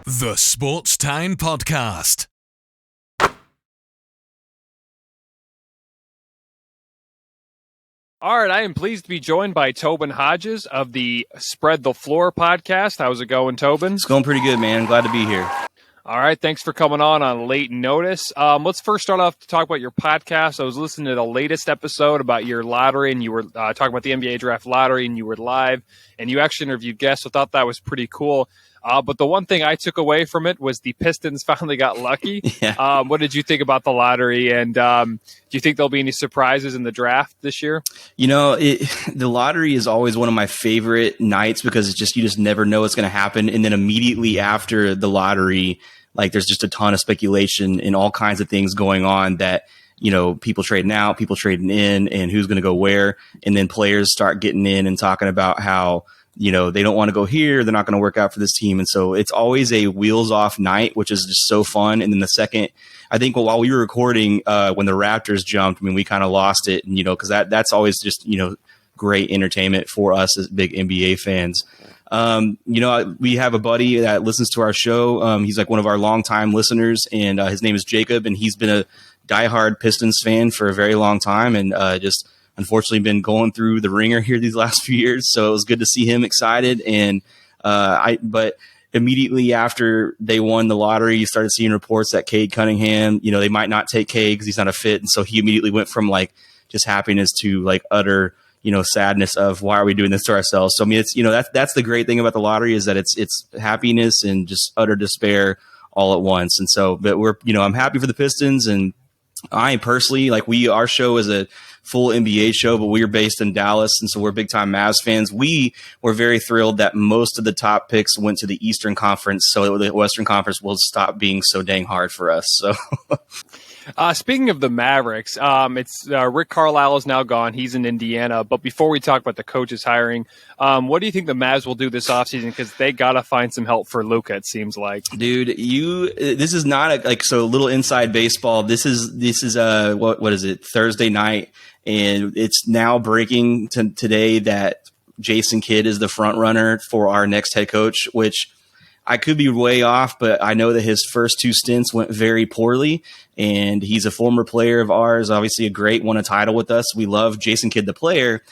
The Sports Town Podcast. All right, I am pleased to be joined by Tobin Hodges of the Spread the Floor podcast. How's it going, Tobin? It's going pretty good, man. Glad to be here. All right, thanks for coming on late notice. Let's first start off to talk about your podcast. I was listening to the latest episode about your lottery, and you were talking about the NBA draft lottery, and you were live, and you actually interviewed guests, so I thought that was pretty cool. But the one thing I took away from it was the Pistons finally got lucky. Yeah. What did you think about the lottery? And do you think there'll be any surprises in the draft this year? You know, the lottery is always one of my favorite nights because it's just you just never know what's going to happen. And then immediately after the lottery, like there's just a ton of speculation and all kinds of things going on that, you know, people trading out, people trading in, and who's going to go where. And then players start getting in and talking about how, you know, they don't want to go here. They're not going to work out for this team. And so it's always a wheels off night, which is just so fun. And then the second, I think while we were recording, when the Raptors jumped, I mean, we kind of lost it, and, you know, cause that's always just, you know, great entertainment for us as big NBA fans. You know, we have a buddy that listens to our show. He's like one of our longtime listeners, and his name is Jacob, and he's been a diehard Pistons fan for a very long time. And, just, unfortunately been going through the ringer here these last few years. So it was good to see him excited. And but immediately after they won the lottery, you started seeing reports that Cade Cunningham, you know, they might not take Cade because he's not a fit. And so he immediately went from like just happiness to like utter, you know, sadness of why are we doing this to ourselves? So I mean, it's, you know, that's the great thing about the lottery is that it's happiness and just utter despair all at once. And so, but we're, you know, I'm happy for the Pistons, and I personally, like our show is a full NBA show, but we're based in Dallas, and so we're big time Mavs fans. We were very thrilled that most of the top picks went to the Eastern Conference, so the Western Conference will stop being so dang hard for us. So, speaking of the Mavericks, it's Rick Carlisle is now gone. He's in Indiana. But before we talk about the coaches hiring, what do you think the Mavs will do this offseason? Because they got to find some help for Luka, it seems like. Dude, this is not so a little inside baseball. This is what is it? Thursday night. And it's now breaking today that Jason Kidd is the front runner for our next head coach, which I could be way off, but I know that his first two stints went very poorly, and he's a former player of ours, obviously won a title with us. We love Jason Kidd, the player.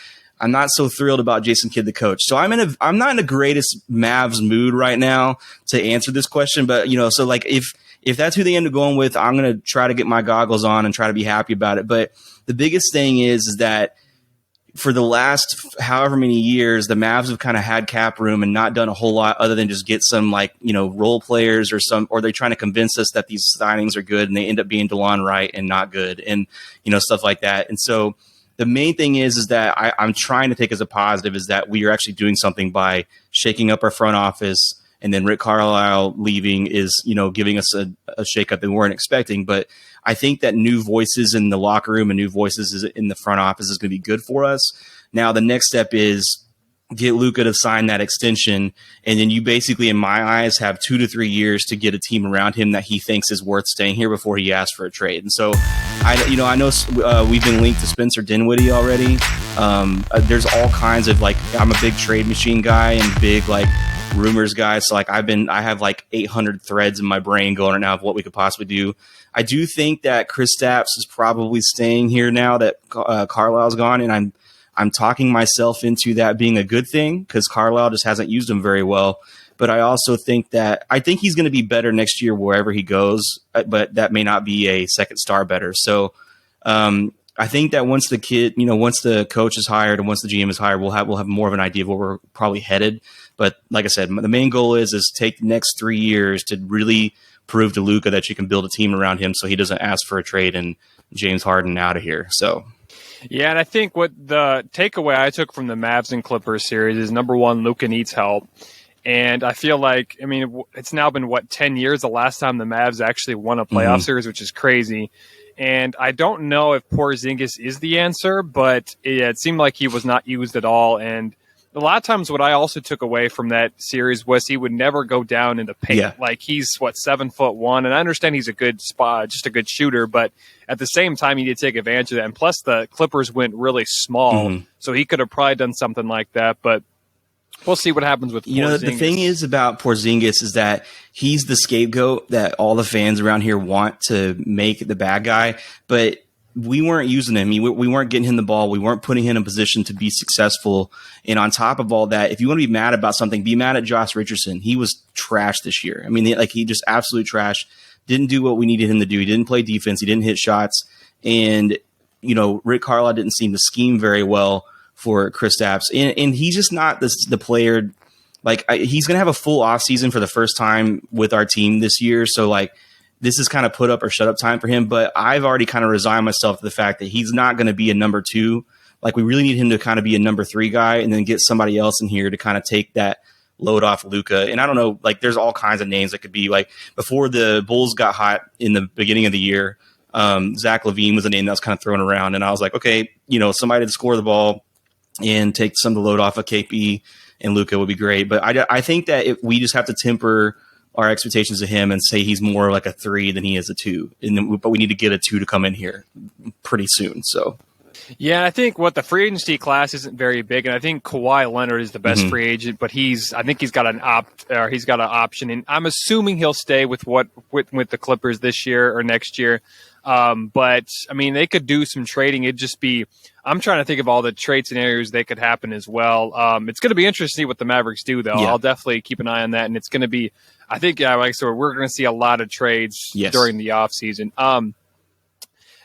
I'm not so thrilled about Jason Kidd, the coach. So I'm not in the greatest Mavs mood right now to answer this question, but you know, so like if that's who they end up going with, I'm going to try to get my goggles on and try to be happy about it. But the biggest thing is that for the last however many years, the Mavs have kind of had cap room and not done a whole lot other than just get some like, you know, role players or they're trying to convince us that these signings are good and they end up being DeLon Wright and not good and, you know, stuff like that. And so the main thing is that I'm trying to take as a positive is that we are actually doing something by shaking up our front office. And then Rick Carlisle leaving is, you know, giving us a shakeup that we weren't expecting. But I think that new voices in the locker room and new voices in the front office is going to be good for us. Now, the next step is get Luka to sign that extension. And then you basically, in my eyes, have 2 to 3 years to get a team around him that he thinks is worth staying here before he asks for a trade. And so, I know we've been linked to Spencer Dinwiddie already. There's all kinds of like, I'm a big trade machine guy and big like rumors guy. So like I have like 800 threads in my brain going right now of what we could possibly do. I do think that Kristaps is probably staying here now that Carlisle's gone, and I'm talking myself into that being a good thing because Carlisle just hasn't used him very well. But I also think he's going to be better next year wherever he goes, but that may not be a second star better. So I think that once the coach is hired and once the GM is hired, we'll have more of an idea of where we're probably headed. But like I said, the main goal is take the next 3 years to really prove to Luka that you can build a team around him so he doesn't ask for a trade and James Harden out of here. So. Yeah, and I think what the takeaway I took from the Mavs and Clippers series is, number one, Luka needs help. And I feel like, I mean, it's now been, 10 years the last time the Mavs actually won a playoff series, which is crazy. And I don't know if Porzingis is the answer, but it seemed like he was not used at all. And a lot of times what I also took away from that series was he would never go down in the paint. Yeah. Like he's 7'1", and I understand he's a good spot, just a good shooter, but at the same time he did take advantage of that. And plus the Clippers went really small, so he could have probably done something like that. But We'll see what happens with Porzingis. You know, the thing is about Porzingis is that he's the scapegoat that all the fans around here want to make the bad guy, but we weren't using him. We weren't getting him the ball. We weren't putting him in a position to be successful. And on top of all that, if you want to be mad about something, be mad at Josh Richardson. He was trash this year. I mean, he just absolute trash. Didn't do what we needed him to do. He didn't play defense. He didn't hit shots. And, you know, Rick Carlisle didn't seem to scheme very well for Kristaps. And he's just not the player. Like, he's going to have a full offseason for the first time with our team this year. So, like, this is kind of put up or shut up time for him, but I've already kind of resigned myself to the fact that he's not going to be a number 2. Like, we really need him to kind of be a number 3 guy and then get somebody else in here to kind of take that load off Luka. And I don't know, like, there's all kinds of names that could be. Like, before the Bulls got hot in the beginning of the year, Zach LaVine was a name that was kind of thrown around. And I was like, okay, you know, somebody to score the ball and take some of the load off of KP and Luka would be great. But I think that if we just have to temper our expectations of him and say he's more like a 3 than he is a 2. But we need to get a 2 to come in here pretty soon. So, yeah, I think the free agency class isn't very big, and I think Kawhi Leonard is the best free agent, but I think he's got an option, and I'm assuming he'll stay with the Clippers this year or next year. But I mean, they could do some trading. It'd just be, I'm trying to think of all the trade scenarios that could happen as well. It's going to be interesting to see what the Mavericks do, though. Yeah. I'll definitely keep an eye on that. And it's going to be, I think, like I said, we're going to see a lot of trades during the offseason.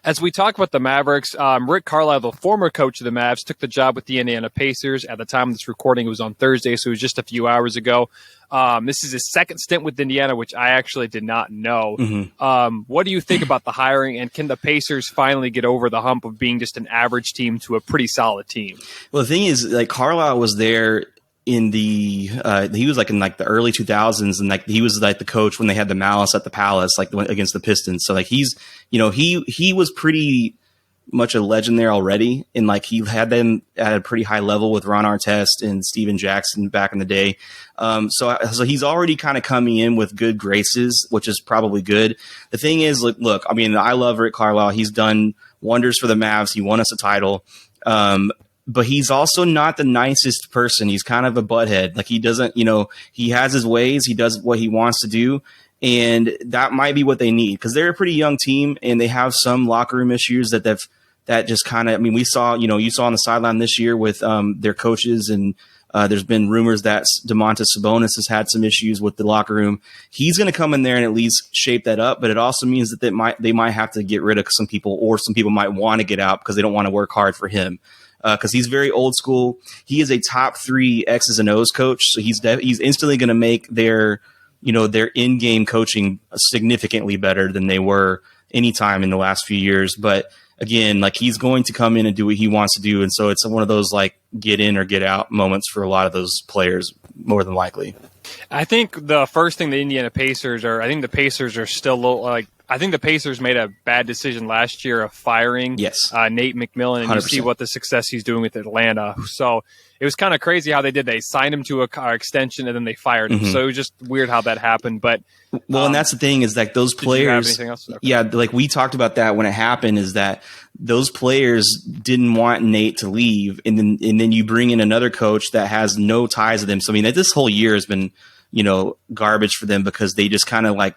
As we talk about the Mavericks, Rick Carlisle, the former coach of the Mavs, took the job with the Indiana Pacers. At the time of this recording, it was on Thursday, so it was just a few hours ago. This is his second stint with Indiana, which I actually did not know. Mm-hmm. What do you think about the hiring, and can the Pacers finally get over the hump of being just an average team to a pretty solid team? Well, the thing is, like, Carlisle was there in the he was like in like the early 2000s, and like he was like the coach when they had the Malice at the Palace, like against the Pistons. So like he's, you know, he was pretty much a legend there already, and like he had them at a pretty high level with Ron Artest and Steven Jackson back in the day. So he's already kind of coming in with good graces, which is probably good. The thing is, look, I mean, I love Rick Carlisle. He's done wonders for the Mavs. He won us a title. But he's also not the nicest person. He's kind of a butthead. Like, he doesn't, you know, he has his ways. He does what he wants to do. And that might be what they need, because they're a pretty young team and they have some locker room issues that just kind of, I mean, you saw on the sideline this year with their coaches, and there's been rumors that Domantas Sabonis has had some issues with the locker room. He's going to come in there and at least shape that up, but it also means that they might have to get rid of some people, or some people might want to get out because they don't want to work hard for him. Because he's very old school. He is a top 3 X's and O's coach, so he's instantly going to make their in-game coaching significantly better than they were any time in the last few years. But again, like, he's going to come in and do what he wants to do, and so it's one of those like get in or get out moments for a lot of those players, more than likely. I think the first thing the Indiana Pacers are, I think the Pacers are still I think the Pacers made a bad decision last year of firing Nate McMillan, and 100%. You see what the success he's doing with Atlanta. So it was kind of crazy how they did. They signed him to a extension, and then they fired him. Mm-hmm. So it was just weird how that happened. But and that's the thing, is that those players, okay. Like we talked about that when it happened, is that those players didn't want Nate to leave, and then you bring in another coach that has no ties to them. So I mean, this whole year has been, you know, garbage for them, because they just kind of like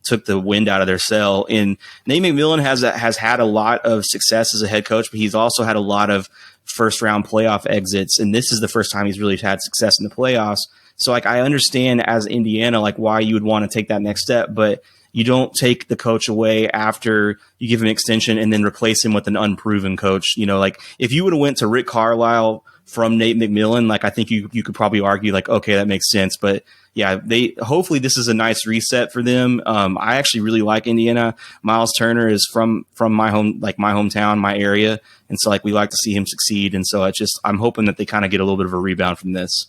took the wind out of their sail. And Nate McMillan has had a lot of success as a head coach, but he's also had a lot of first round playoff exits. And this is the first time he's really had success in the playoffs. So like, I understand as Indiana, like, why you would want to take that next step, but you don't take the coach away after you give him an extension and then replace him with an unproven coach. You know, like, if you would have went to Rick Carlisle from Nate McMillan, like, I think you could probably argue like, okay, that makes sense. But yeah, hopefully this is a nice reset for them. I actually really like Indiana. Miles Turner is from my hometown, my area. And so like, we like to see him succeed. And so I'm hoping that they kind of get a little bit of a rebound from this.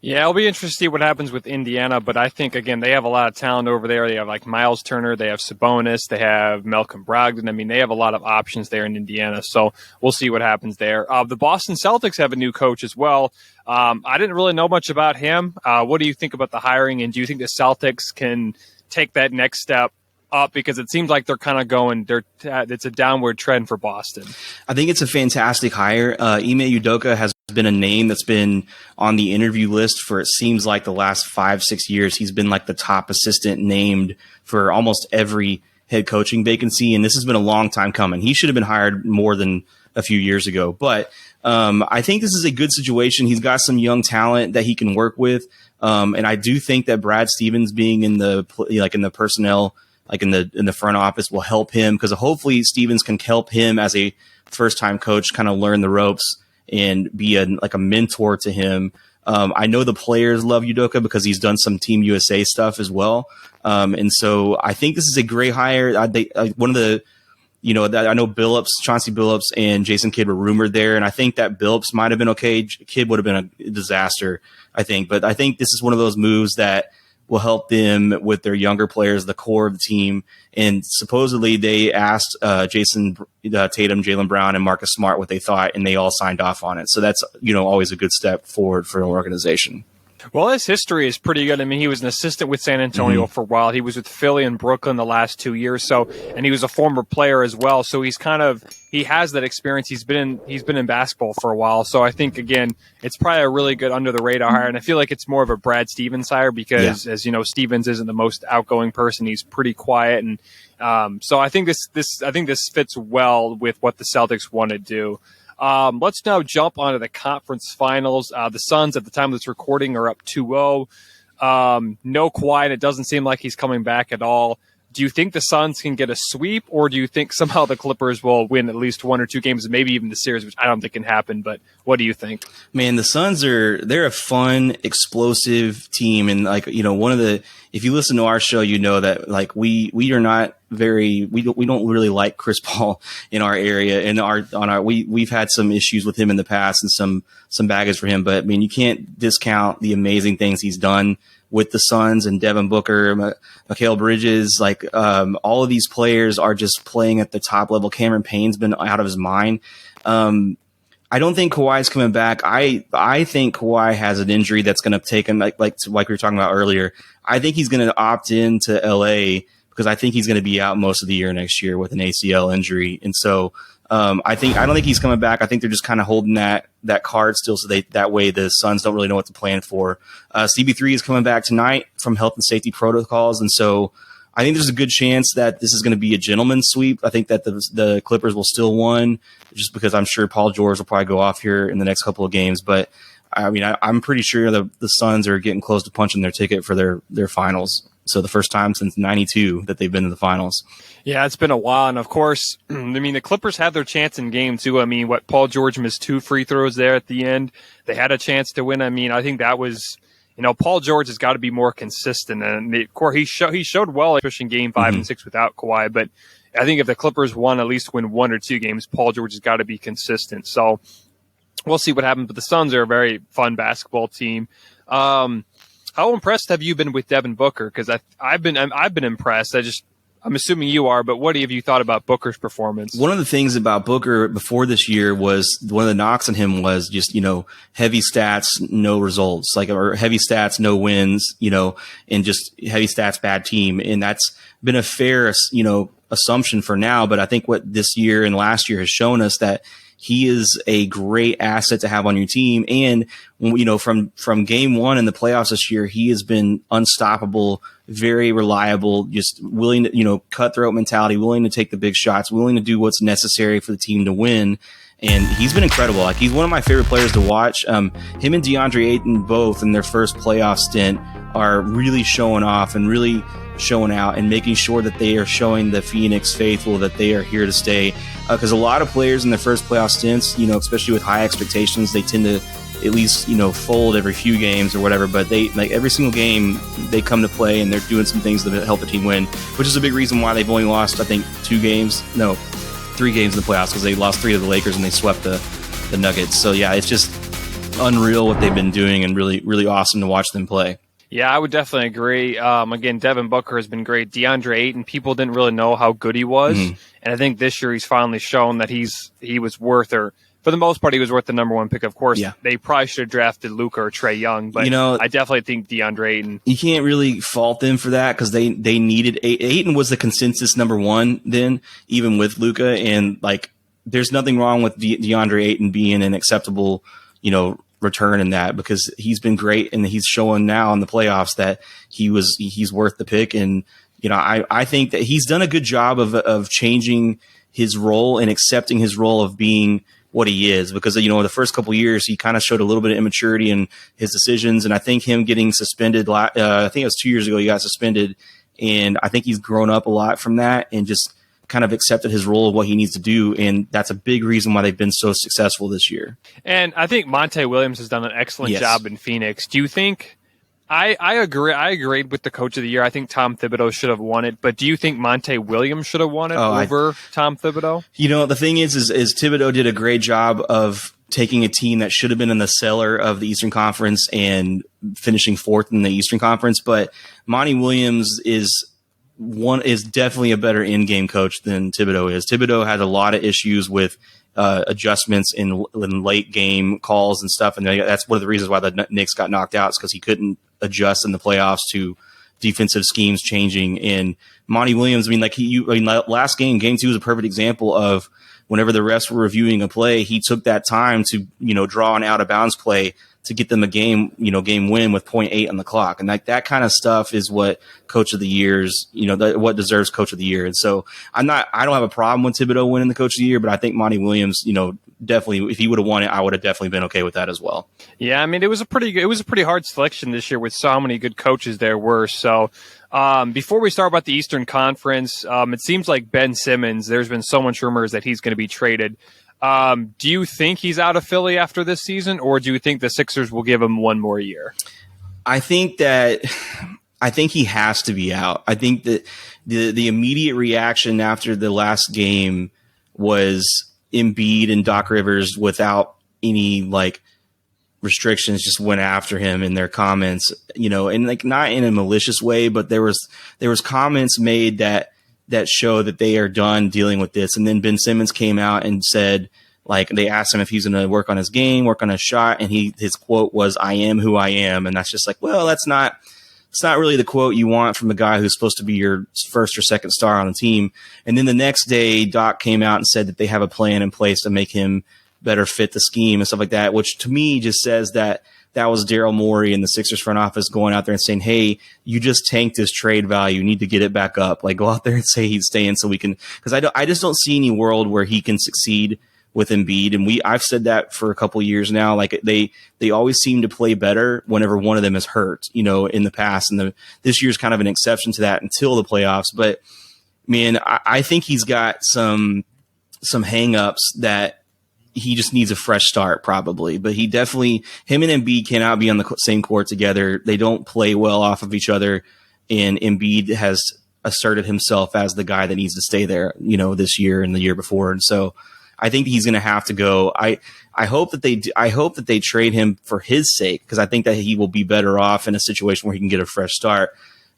Yeah, it'll be interesting to see what happens with Indiana, but I think, again, they have a lot of talent over there. They have like Miles Turner, they have Sabonis, they have Malcolm Brogdon. I mean, they have a lot of options there in Indiana, so we'll see what happens there. The Boston Celtics have a new coach as well. I didn't really know much about him. What do you think about the hiring, and do you think the Celtics can take that next step up? Because it seems like they're kind of going, it's a downward trend for Boston. I think it's a fantastic hire. Ime Udoka has been a name that's been on the interview list for, it seems like, the last 5-6 years. He's been like the top assistant named for almost every head coaching vacancy, and this has been a long time coming. He should have been hired more than a few years ago, but I think this is a good situation. He's got some young talent that he can work with, and I do think that Brad Stevens being in the personnel, like in the front office, will help him, because hopefully Stevens can help him as a first time coach kind of learn the ropes and be a mentor to him. I know the players love Udoka because he's done some Team USA stuff as well. And so I think this is a great hire. I know Chauncey Billups and Jason Kidd were rumored there, and I think that Billups might have been okay. Kidd would have been a disaster, I think. But I think this is one of those moves that will help them with their younger players, the core of the team. And supposedly they asked Jason Tatum, Jaylen Brown, and Marcus Smart what they thought, and they all signed off on it. So that's, always a good step forward for an organization. Well, his history is pretty good. I mean, he was an assistant with San Antonio for a while. He was with Philly and Brooklyn the last 2 years. And he was a former player as well. So he has that experience. He's been in basketball for a while. So I think, again, it's probably a really good under the radar hire. And I feel like it's more of a Brad Stevens hire because, as you know, Stevens isn't the most outgoing person. He's pretty quiet. And so I think this fits well with what the Celtics want to do. Let's now jump onto the conference finals. The Suns, at the time of this recording, are up 2-0. No Kawhi, and it doesn't seem like he's coming back at all. Do you think the Suns can get a sweep, or do you think somehow the Clippers will win at least 1 or 2 games, maybe even the series, which I don't think can happen, but what do you think? Man, the Suns they're a fun, explosive team. And if you listen to our show, you know that we are not we don't really like Chris Paul in our area, and we've had some issues with him in the past and some baggage for him, but I mean, you can't discount the amazing things he's done with the Suns, and Devin Booker, Mikal Bridges, all of these players are just playing at the top level. Cameron Payne's been out of his mind. I don't think Kawhi's coming back. I think Kawhi has an injury that's going to take him, like we were talking about earlier. I think he's going to opt into LA because I think he's going to be out most of the year next year with an ACL injury. And so I don't think he's coming back. I think they're just kind of holding that card still, so that way the Suns don't really know what to plan for. CB3 is coming back tonight from health and safety protocols, and so I think there's a good chance that this is going to be a gentleman's sweep. I think that the Clippers will still win, just because I'm sure Paul George will probably go off here in the next couple of games. But I mean, I'm pretty sure the Suns are getting close to punching their ticket for their finals. So the first time since '92 that they've been to the finals. Yeah, it's been a while. And of course, I mean, the Clippers had their chance in game 2. I mean, Paul George missed 2 free throws there at the end. They had a chance to win. I mean, I think that was, Paul George has got to be more consistent. And of course, he showed well, especially in game 5 and 6 without Kawhi. But I think if the Clippers at least win 1 or 2 games, Paul George has got to be consistent. So we'll see what happens. But the Suns are a very fun basketball team. How impressed have you been with Devin Booker? Because I've been impressed. I'm assuming you are, but what have you thought about Booker's performance? One of the things about Booker before this year was, one of the knocks on him was just, heavy stats, no results, or heavy stats, no wins, and just heavy stats, bad team. And that's been a fair, assumption for now. But I think what this year and last year has shown us that he is a great asset to have on your team. And, from game 1 in the playoffs this year, he has been unstoppable, very reliable, just willing to, cutthroat mentality, willing to take the big shots, willing to do what's necessary for the team to win. And he's been incredible. He's one of my favorite players to watch. Him and DeAndre Ayton both in their first playoff stint are really showing off and really showing out and making sure that they are showing the Phoenix faithful that they are here to stay. Because a lot of players in their first playoff stints, especially with high expectations, they tend to at least, fold every few games or whatever. But they, every single game, they come to play and they're doing some things that help the team win, which is a big reason why they've only lost, I think, 3 games in the playoffs, because they lost 3 to the Lakers and they swept the Nuggets. So yeah, it's just unreal what they've been doing, and really, really awesome to watch them play. Yeah, I would definitely agree. Again, Devin Booker has been great. DeAndre Ayton, people didn't really know how good he was. And I think this year he's finally shown that he was worth, or for the most part, he was worth the number 1 pick. Of course, they probably should have drafted Luka or Trae Young, but I definitely think DeAndre Ayton. You can't really fault them for that, because they needed Ayton was the consensus number 1 then, even with Luka, and there's nothing wrong with DeAndre Ayton being an acceptable return in that, because he's been great and he's showing now in the playoffs that he's worth the pick. And, I think that he's done a good job of changing his role and accepting his role of being what he is, because, the first couple of years, he kind of showed a little bit of immaturity in his decisions. And I think him getting suspended, I think it was 2 years ago, he got suspended. And I think he's grown up a lot from that and just kind of accepted his role of what he needs to do. And that's a big reason why they've been so successful this year. And I think Monte Williams has done an excellent job in Phoenix. Do you think I agree. I agreed with the coach of the year. I think Tom Thibodeau should have won it. But do you think Monte Williams should have won it over Tom Thibodeau? The thing is Thibodeau did a great job of taking a team that should have been in the cellar of the Eastern Conference and finishing fourth in the Eastern Conference. But Monty Williams is definitely a better in-game coach than Thibodeau is. Thibodeau had a lot of issues with adjustments in late game calls and stuff, and that's one of the reasons why the Knicks got knocked out, is because he couldn't adjust in the playoffs to defensive schemes changing. And Monty Williams, last game 2 was a perfect example of whenever the refs were reviewing a play, he took that time to draw an out of bounds play to get them a game win with 0.8 on the clock. And that kind of stuff is what coach of the years, what deserves coach of the year. And so I don't have a problem with Thibodeau winning the coach of the year, but I think Monty Williams, definitely, if he would have won it, I would have definitely been okay with that as well. Yeah. I mean, it was a pretty hard selection this year with so many good coaches there were. So, before we start about the Eastern Conference, it seems like Ben Simmons, there's been so much rumors that he's going to be traded. Do you think he's out of Philly after this season, or do you think the Sixers will give him one more year? I think he has to be out. I think that the immediate reaction after the last game was Embiid and Doc Rivers, without any restrictions, just went after him in their comments, and not in a malicious way, but there was comments made that show that they are done dealing with this. And then Ben Simmons came out and said, they asked him if he's going to work on his game, work on his shot. And his quote was, "I am who I am." And that's just it's not really the quote you want from a guy who's supposed to be your first or second star on the team. And then the next day, Doc came out and said that they have a plan in place to make him better fit the scheme and stuff like that, which to me just says that was Daryl Morey and the Sixers front office going out there and saying, "Hey, you just tanked his trade value. You need to get it back up. Go out there and say he's staying so we can," because I just don't see any world where he can succeed with Embiid. And I've said that for a couple of years now. They always seem to play better whenever one of them is hurt, in the past. And this year's kind of an exception to that until the playoffs. But man, I think he's got some hang-ups that he just needs a fresh start probably, but him and Embiid cannot be on the same court together. They don't play well off of each other. And Embiid has asserted himself as the guy that needs to stay there, this year and the year before. And so I think he's going to have to go. I hope that they trade him for his sake, because I think that he will be better off in a situation where he can get a fresh start.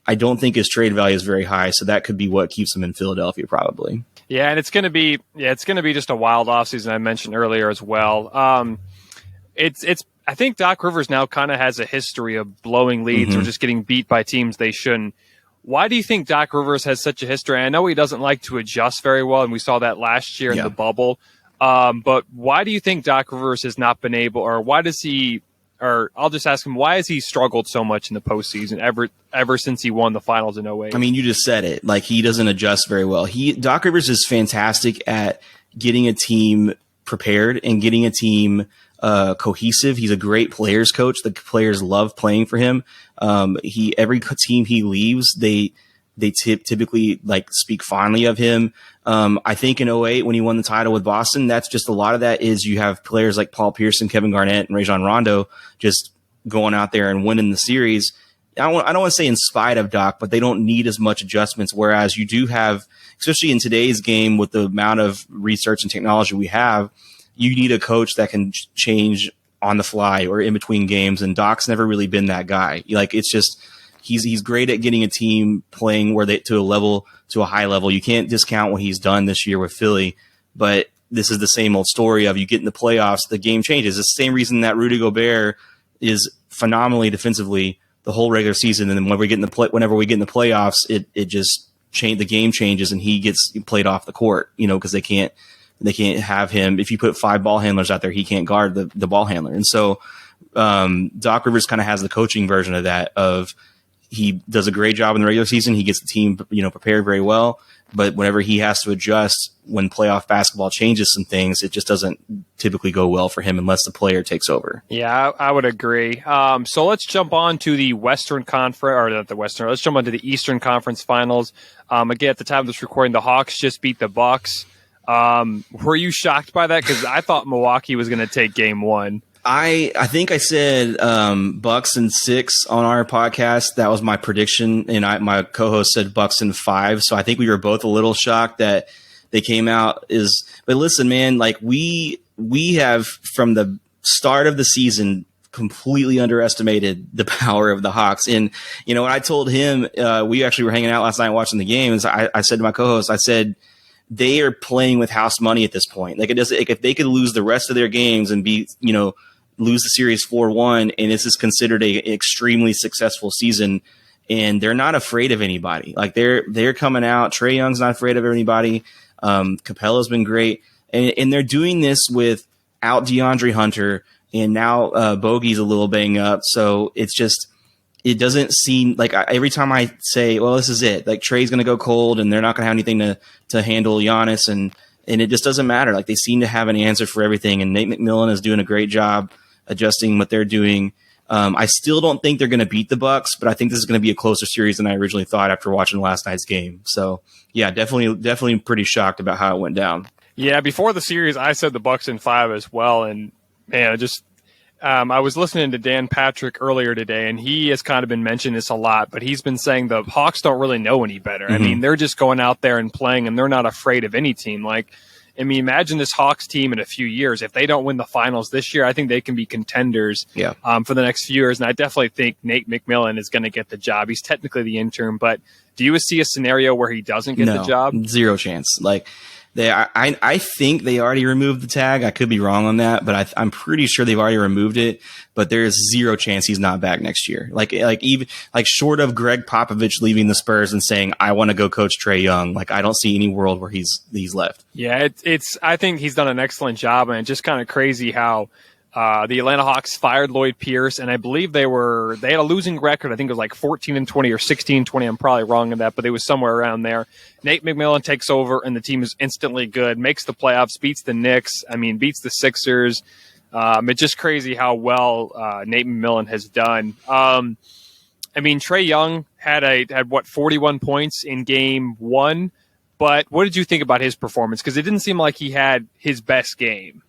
I don't think his trade value is very high, so that could be what keeps him in Philadelphia probably. Yeah, and it's going to be just a wild offseason I mentioned earlier as well. I think Doc Rivers now kind of has a history of blowing leads or just getting beat by teams they shouldn't. Why do you think Doc Rivers has such a history? I know he doesn't like to adjust very well, and we saw that last year in the bubble. But why do you think Doc Rivers has not been able, or why does he? Or I'll just ask him, why has he struggled so much in the postseason ever since he won the finals in 2008? I mean, you just said it. He doesn't adjust very well. Doc Rivers is fantastic at getting a team prepared and getting a team cohesive. He's a great players coach. The players love playing for him. Every team he leaves, they typically speak fondly of him. I think in 2008 when he won the title with Boston, that's just a lot of that is you have players like Paul Pierce, Kevin Garnett, and Rajon Rondo just going out there and winning the series. I don't want to say in spite of Doc, but they don't need as much adjustments. Whereas you do have, especially in today's game with the amount of research and technology we have, you need a coach that can change on the fly or in between games. And Doc's never really been that guy. It's just, he's great at getting a team playing to a high level. You can't discount what he's done this year with Philly, but this is the same old story of you get in the playoffs, the game changes. It's the same reason that Rudy Gobert is phenomenally defensively the whole regular season. And then whenever we get in the playoffs, it just the game changes and he gets played off the court, because they can't They can't have him. If you put 5 ball handlers out there, he can't guard the ball handler. And so Doc Rivers kind of has the coaching version of that. Of he does a great job in the regular season. He gets the team, prepared very well. But whenever he has to adjust when playoff basketball changes some things, it just doesn't typically go well for him unless the player takes over. Yeah, I would agree. So let's jump on to the Western Conference, or not the Western. Let's jump on to the Eastern Conference Finals. Again, at the time of this recording, the Hawks just beat the Bucks. Were you shocked by that? Because I thought Milwaukee was going to take Game 1. I think I said Bucks in 6 on our podcast. That was my prediction, and my co-host said Bucks in 5. So I think we were both a little shocked that they came out. But listen, man, like we have from the start of the season completely underestimated the power of the Hawks. And when I told him, we actually were hanging out last night watching the games. I said to my co-host, I said, they are playing with house money at this point. Like if they could lose the rest of their games and be, lose the series 4-1, and this is considered an extremely successful season, and they're not afraid of anybody. Like they're coming out. Trae Young's not afraid of anybody. Capella's been great, and they're doing this without DeAndre Hunter, and now Bogey's a little banged up. So it doesn't seem like every time I say, well, this is it. Like Trae's going to go cold, and they're not going to have anything to handle Giannis, and it just doesn't matter. Like they seem to have an answer for everything, and Nate McMillan is doing a great job adjusting what they're doing. I still don't think they're going to beat the Bucks, but I think this is going to be a closer series than I originally thought after watching last night's game. So yeah, definitely pretty shocked about how it went down. Yeah, before the series, I said the Bucks in 5 as well, and man, I was listening to Dan Patrick earlier today, and he has kind of been mentioning this a lot, but he's been saying the Hawks don't really know any better. Mm-hmm. I mean, they're just going out there and playing, and they're not afraid of any team. Like, I mean, imagine this Hawks team in a few years. If they don't win the finals this year, I think they can be contenders for the next few years. And I definitely think Nate McMillan is going to get the job. He's technically the interim, but do you see a scenario where he doesn't get the job? Zero chance. Like, I think they already removed the tag. I could be wrong on that, but I'm pretty sure they've already removed it. But there is zero chance he's not back next year. Even short of Greg Popovich leaving the Spurs and saying, I want to go coach Trae Young. Like, I don't see any world where he's left. Yeah, I think he's done an excellent job, and it's just kind of crazy how the Atlanta Hawks fired Lloyd Pierce, and I believe they had a losing record. I think it was like 14-20 or 16-20. I'm probably wrong in that, but it was somewhere around there. Nate McMillan takes over, and the team is instantly good, makes the playoffs, beats the Knicks, beats the Sixers. It's just crazy how well Nate McMillan has done. Trae Young had 41 points in Game 1, but what did you think about his performance? Because it didn't seem like he had his best game.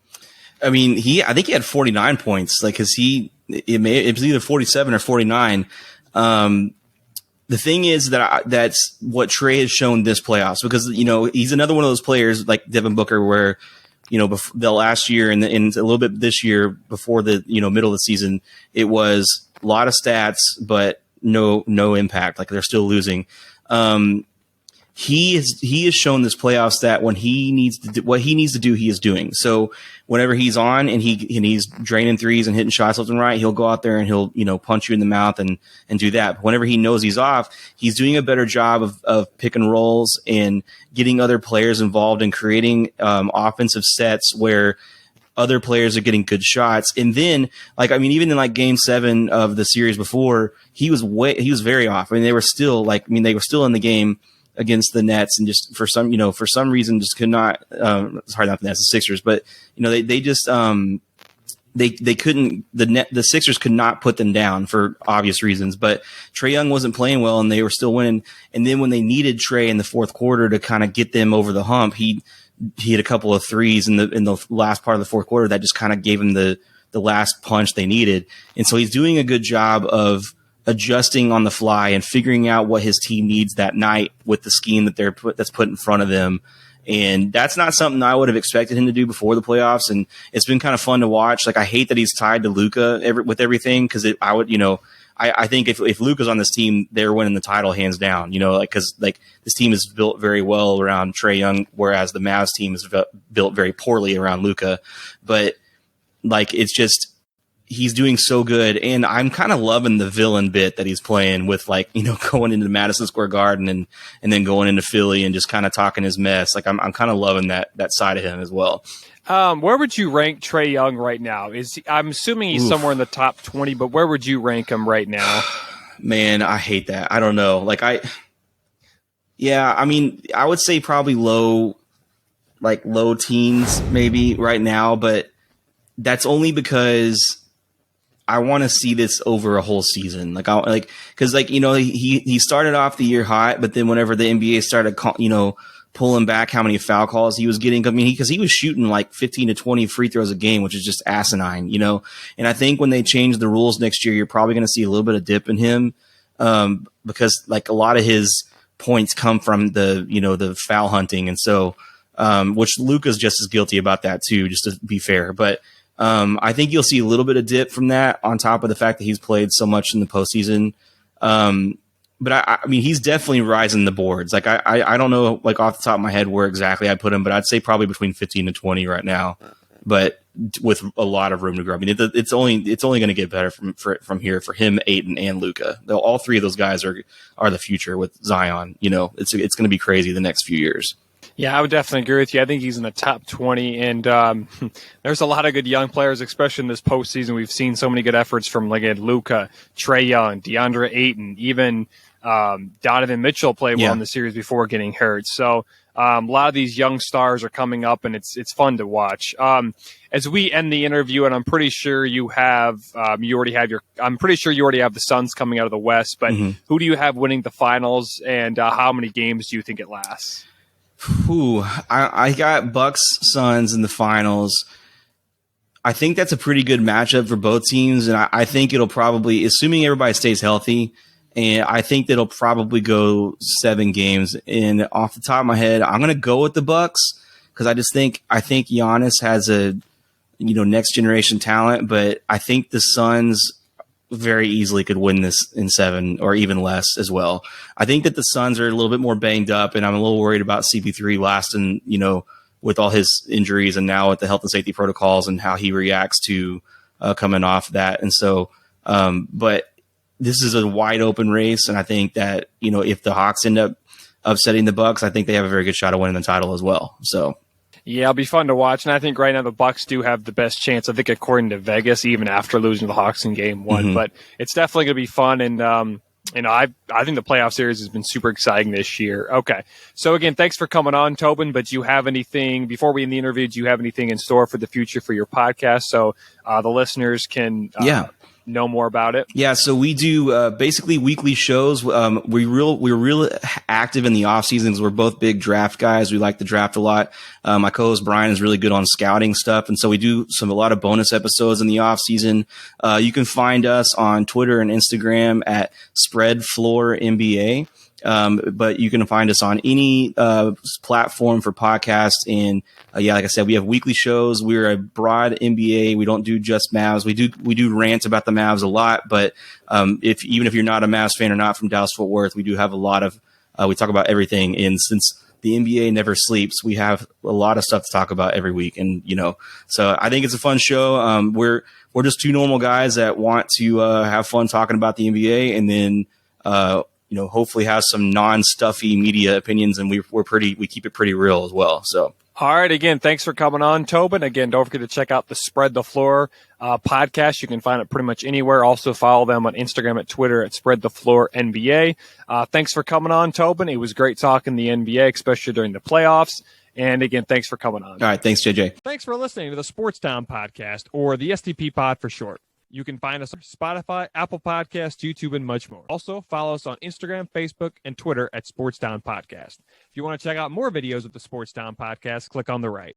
I think he had 49 points, it was either 47 or 49. The thing is that's what Trae has shown this playoffs, because, he's another one of those players like Devin Booker where, the last year and a little bit this year before the, middle of the season, it was a lot of stats, but no impact. Like they're still losing. He has shown this playoffs that when he needs to do what he needs to do, he is doing. So whenever he's on and he's draining threes and hitting shots left and right, he'll go out there and he'll punch you in the mouth and do that. But whenever he knows he's off, he's doing a better job of pick and rolls and getting other players involved and creating offensive sets where other players are getting good shots. And then, even in Game 7 of the series before, he was very off. They were still they were still in the game against the Nets, and just for some reason just could not. It's hard not the Nets, the Sixers, but they just they couldn't. The Sixers could not put them down for obvious reasons. But Trae Young wasn't playing well, and they were still winning. And then when they needed Trae in the fourth quarter to kind of get them over the hump, he hit a couple of threes in the last part of the fourth quarter that just kind of gave him the last punch they needed. And so he's doing a good job of adjusting on the fly and figuring out what his team needs that night with the scheme that's put in front of them. And that's not something I would have expected him to do before the playoffs. And it's been kind of fun to watch. I hate that he's tied to Luka with everything, because I think if Luka's on this team, they're winning the title hands down. Because this team is built very well around Trae Young, whereas the Mavs team is built very poorly around Luka. But it's just. he's doing so good, and I'm kind of loving the villain bit that he's playing with, like, going into Madison Square Garden and then going into Philly and just kind of talking his mess. Like, I'm kind of loving that side of him as well. Where would you rank Trae Young right now? I'm assuming he's somewhere in the top 20, but where would you rank him right now? Man, I hate that. I don't know. Like, I would say probably low teens maybe right now, but that's only because I want to see this over a whole season. Because he started off the year hot, but then whenever the NBA started, pulling back how many foul calls he was getting, because he was shooting like 15 to 20 free throws a game, which is just asinine, And I think when they change the rules next year, you're probably going to see a little bit of dip in him, because like a lot of his points come from the foul hunting, and so which Luka's just as guilty about that too, just to be fair, but. I think you'll see a little bit of dip from that on top of the fact that he's played so much in the postseason. But I mean, he's definitely rising the boards. Like I don't know, like off the top of my head where exactly I put him, but I'd say probably between 15 and 20 right now, but with a lot of room to grow. I mean, it's only going to get better from here for him, Ayton, and Luka. All three of those guys are the future with Zion. It's going to be crazy the next few years. Yeah, I would definitely agree with you. I think he's in the top 20, and there's a lot of good young players, especially in this postseason. We've seen so many good efforts from, Luka, Trae Young, DeAndre Ayton, even Donovan Mitchell played well in the series before getting hurt. So a lot of these young stars are coming up, and it's fun to watch. As we end the interview, and I'm pretty sure you already have the Suns coming out of the West, but who do you have winning the finals, and how many games do you think it lasts? I got Bucks Suns in the finals. I think that's a pretty good matchup for both teams, and I think it'll probably, assuming everybody stays healthy, and I think that'll probably go 7 games. And off the top of my head, I'm going to go with the Bucks because I think Giannis has a next generation talent, but I think the Suns very easily could win this in 7 or even less as well. I think that the Suns are a little bit more banged up, and I'm a little worried about CP3 lasting, with all his injuries and now with the health and safety protocols and how he reacts to coming off that. And so, but this is a wide open race. And I think that, if the Hawks end up upsetting the Bucks, I think they have a very good shot of winning the title as well. So, yeah, it'll be fun to watch, and I think right now the Bucks do have the best chance. I think according to Vegas, even after losing to the Hawks in Game 1, but it's definitely going to be fun. And I think the playoff series has been super exciting this year. Okay, so again, thanks for coming on, Tobin. But do you have anything before we end the interview? Do you have anything in store for the future for your podcast, so the listeners can know more about it? Yeah, so we do basically weekly shows. We're real active in the off seasons. We're both big draft guys. We like to draft a lot. My co-host Brian is really good on scouting stuff, and so we do a lot of bonus episodes in the off season. You can find us on Twitter and Instagram at SpreadFloorNBA. But you can find us on any platform for podcasts. And like I said, we have weekly shows. We're a broad NBA. We don't do just Mavs. We do rant about the Mavs a lot. But even if you're not a Mavs fan or not from Dallas-Fort Worth, we do have a lot of we talk about everything. And since the NBA never sleeps, we have a lot of stuff to talk about every week. And so I think it's a fun show. We're just two normal guys that want to have fun talking about the NBA, and then hopefully have some non-stuffy media opinions, and we keep it pretty real as well. So, all right. Again, thanks for coming on, Tobin. Again, don't forget to check out the Spread the Floor podcast. You can find it pretty much anywhere. Also follow them on Instagram, at Twitter at Spread the Floor NBA. Thanks for coming on, Tobin. It was great talking the NBA, especially during the playoffs. And again, thanks for coming on. All right. Thanks, JJ. Thanks for listening to the Sports Town podcast, or the STP pod for short. You can find us on Spotify, Apple Podcasts, YouTube, and much more. Also, follow us on Instagram, Facebook, and Twitter at Sports Town Podcast. If you want to check out more videos of the Sports Town Podcast, click on the right.